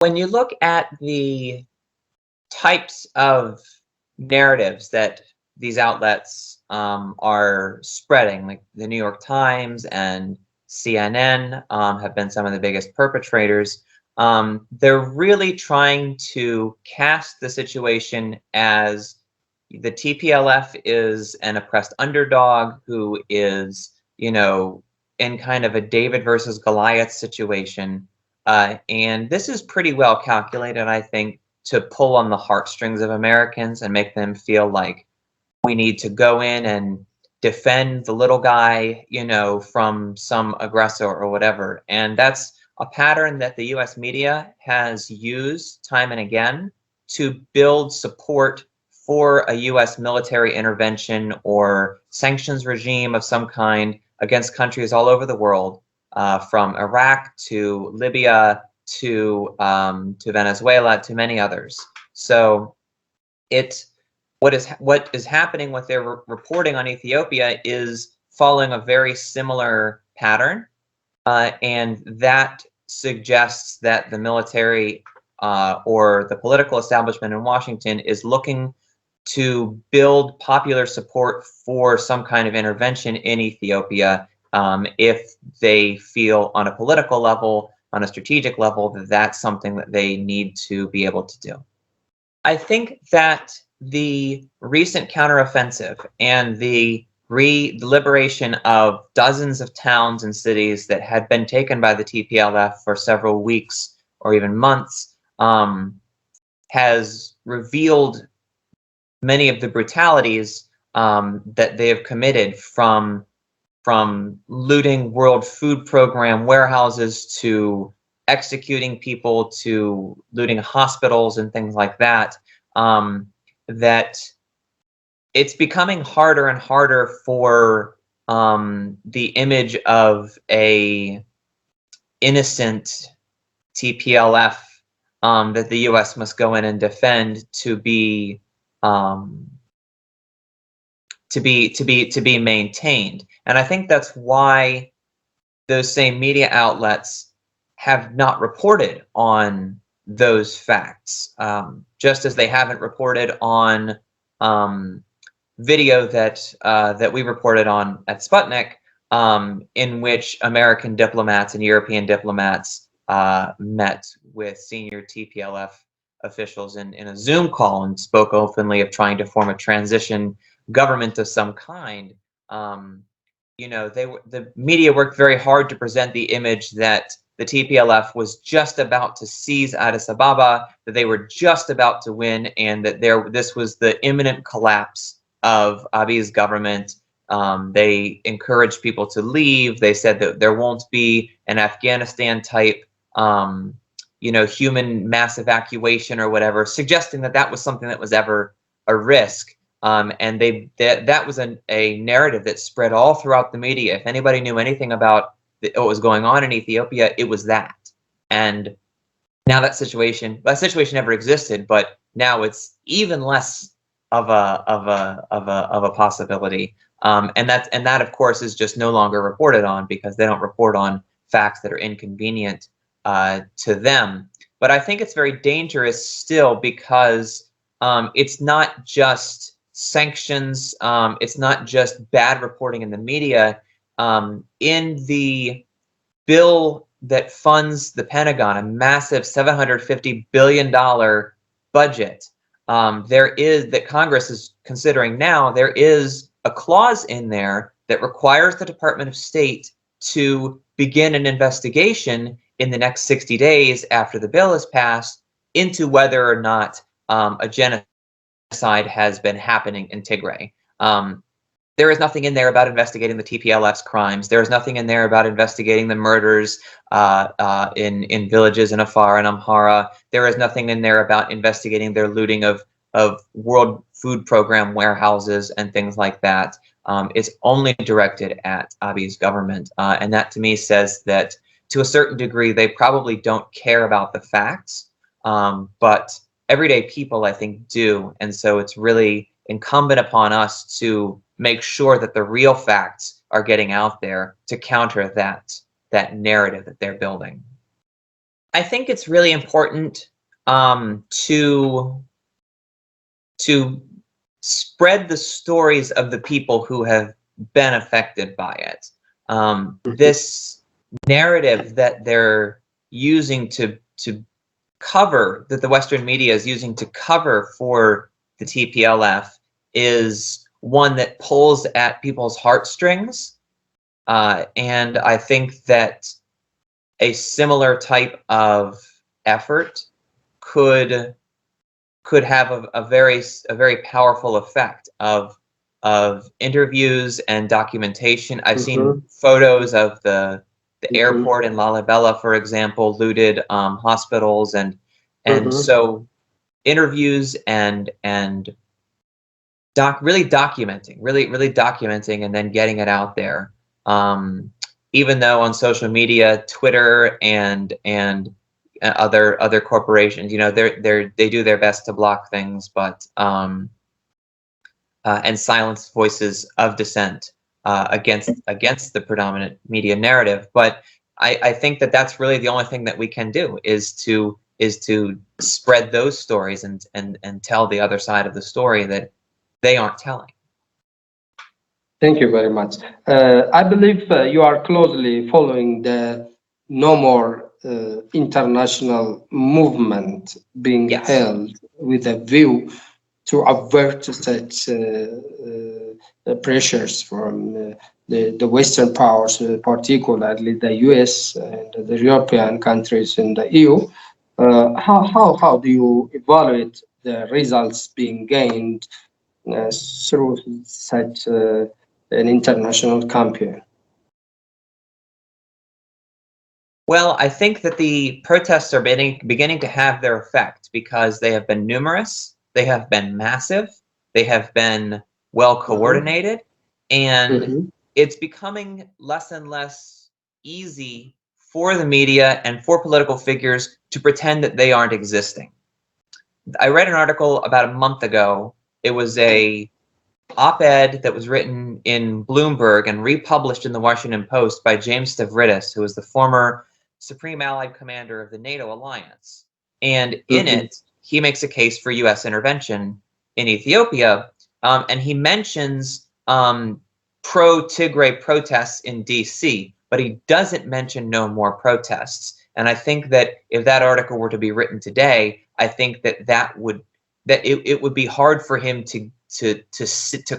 When you look at the types of narratives that these outlets are spreading, like the New York Times and CNN have been some of the biggest perpetrators. They're really trying to cast the situation as the TPLF is an oppressed underdog who is, in kind of a David versus Goliath situation. And this is pretty well calculated, I think, to pull on the heartstrings of Americans and make them feel like we need to go in and defend the little guy, from some aggressor or whatever. And that's a pattern that the US media has used time and again to build support for a US military intervention or sanctions regime of some kind against countries all over the world, from Iraq to Libya to Venezuela to many others. So what is happening with their reporting on Ethiopia is following a very similar pattern, and that suggests that the military or the political establishment in Washington is looking to build popular support for some kind of intervention in Ethiopia, if they feel on a political level, on a strategic level, that that's something that they need to be able to do. I think that the recent counteroffensive and the liberation of dozens of towns and cities that had been taken by the TPLF for several weeks or even months has revealed many of the brutalities that they have committed, from looting World Food Program warehouses to executing people to looting hospitals and things like that, that it's becoming harder and harder for the image of a innocent TPLF that the US must go in and defend to be maintained. And I think that's why those same media outlets have not reported on those facts, just as they haven't reported on video that we reported on at Sputnik, in which American diplomats and European diplomats met with senior TPLF officials in a Zoom call and spoke openly of trying to form a transition government of some kind. The media worked very hard to present the image that the TPLF was just about to seize Addis Ababa, that they were just about to win, and that this was the imminent collapse of Abiy's government. They encouraged people to leave. They said that there won't be an Afghanistan type, human mass evacuation or whatever, suggesting that that was something that was ever a risk. And that was a narrative that spread all throughout the media. If anybody knew anything about what was going on in Ethiopia, it was that. And now that situation never existed, but now it's even less of a possibility. And that of course is just no longer reported on, because they don't report on facts that are inconvenient to them. But I think it's very dangerous still, because it's not just sanctions, it's not just bad reporting in the media. In the bill that funds the Pentagon, a massive $750 billion budget, that Congress is considering now, there is a clause in there that requires the Department of State to begin an investigation in the next 60 days after the bill is passed into whether or not a genocide has been happening in Tigray. There is nothing in there about investigating the TPLF's crimes. There is nothing in there about investigating the murders in villages in Afar and Amhara. There is nothing in there about investigating their looting of World Food Program warehouses and things like that. It's only directed at Abiy's government. And that to me says that to a certain degree, they probably don't care about the facts, but everyday people, I think, do. And so it's really incumbent upon us to make sure that the real facts are getting out there to counter that narrative that they're building. I think it's really important to spread the stories of the people who have been affected by it. This narrative that they're using to cover, that the Western media is using to cover for the TPLF, is one that pulls at people's heartstrings. And I think that a similar type of effort could have a very powerful effect of interviews and documentation. I've seen photos of the airport in Lalibela, for example, looted hospitals, and so interviews and really documenting and then getting it out there. Even though on social media, Twitter and other corporations, you know, they do their best to block things, but and silence voices of dissent against the predominant media narrative. But I think that that's really the only thing that we can do, is to spread those stories and tell the other side of the story that they aren't telling. Thank you very much. I believe you are closely following the No More international movement being held with a view to avert such pressures from the Western powers, particularly the US and the European countries and the EU. How do you evaluate the results being gained through such an international campaign? Well, I think that the protests are beginning to have their effect, because they have been numerous, they have been massive, they have been well coordinated, and it's becoming less and less easy for the media and for political figures to pretend that they aren't existing. I read an article about a month ago. It was a op-ed that was written in Bloomberg and republished in the Washington Post by James Stavridis, who was the former Supreme Allied Commander of the NATO alliance. And in it, he makes a case for U.S. intervention in Ethiopia, and he mentions pro-Tigray protests in D.C., but he doesn't mention no more protests. And I think that if that article were to be written today, I think that it would be hard for him to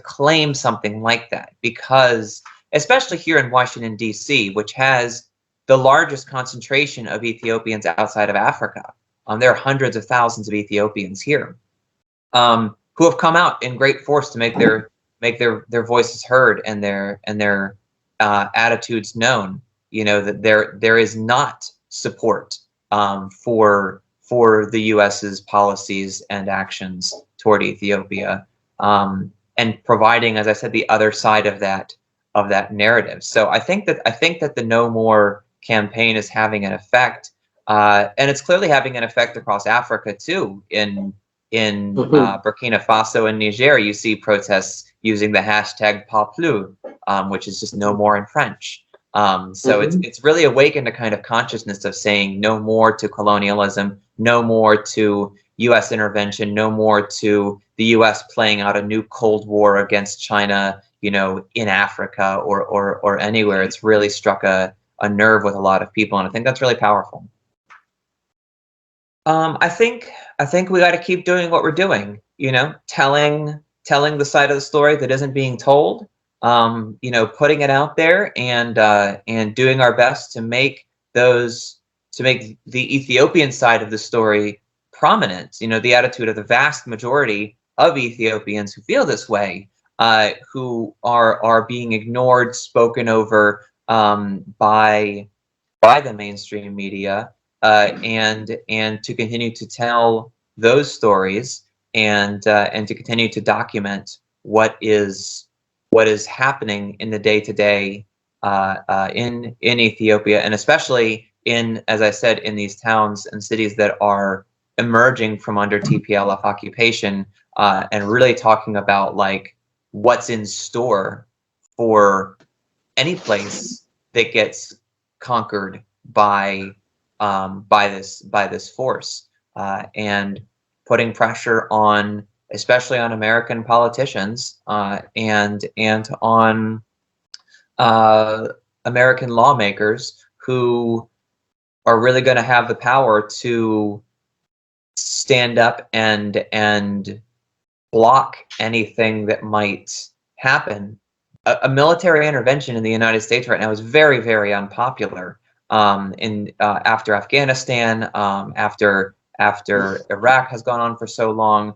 claim something like that, because especially here in Washington, D.C., which has the largest concentration of Ethiopians outside of Africa. There are hundreds of thousands of Ethiopians here who have come out in great force to make their voices heard and their attitudes known. You know, that there is not support for the U.S.'s policies and actions toward Ethiopia, and providing, as I said, the other side of that narrative. So I think that the No More campaign is having an effect, and it's clearly having an effect across Africa too. In Burkina Faso and Niger, you see protests using the hashtag Pas Plus, which is just no more in French. So it's really awakened a kind of consciousness of saying no more to colonialism, no more to U.S. intervention, no more to the U.S. playing out a new Cold War against China, you know, in Africa or anywhere. It's really struck a nerve with a lot of people, and I think that's really powerful. I think we got to keep doing what we're doing. You know, telling the side of the story that isn't being told. You know, putting it out there and doing our best to make the Ethiopian side of the story prominent. You know, the attitude of the vast majority of Ethiopians who feel this way, who are being ignored, spoken over by the mainstream media, and to continue to tell those stories and to continue to document what is happening in the day-to-day in Ethiopia, and especially in, as I said, in these towns and cities that are emerging from under TPLF occupation, and really talking about like what's in store for any place that gets conquered by by this force, and putting pressure on, especially on American politicians, and on American lawmakers who are really going to have the power to stand up and block anything that might happen. A military intervention in the United States right now is very, very unpopular. After Afghanistan, after Iraq has gone on for so long,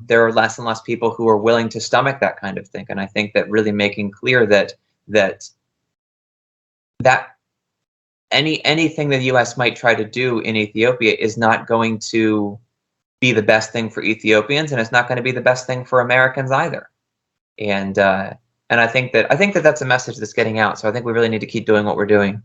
there are less and less people who are willing to stomach that kind of thing. And I think that really making clear that anything the U.S. might try to do in Ethiopia is not going to be the best thing for Ethiopians, and it's not going to be the best thing for Americans either. And I think that that's a message that's getting out. So I think we really need to keep doing what we're doing.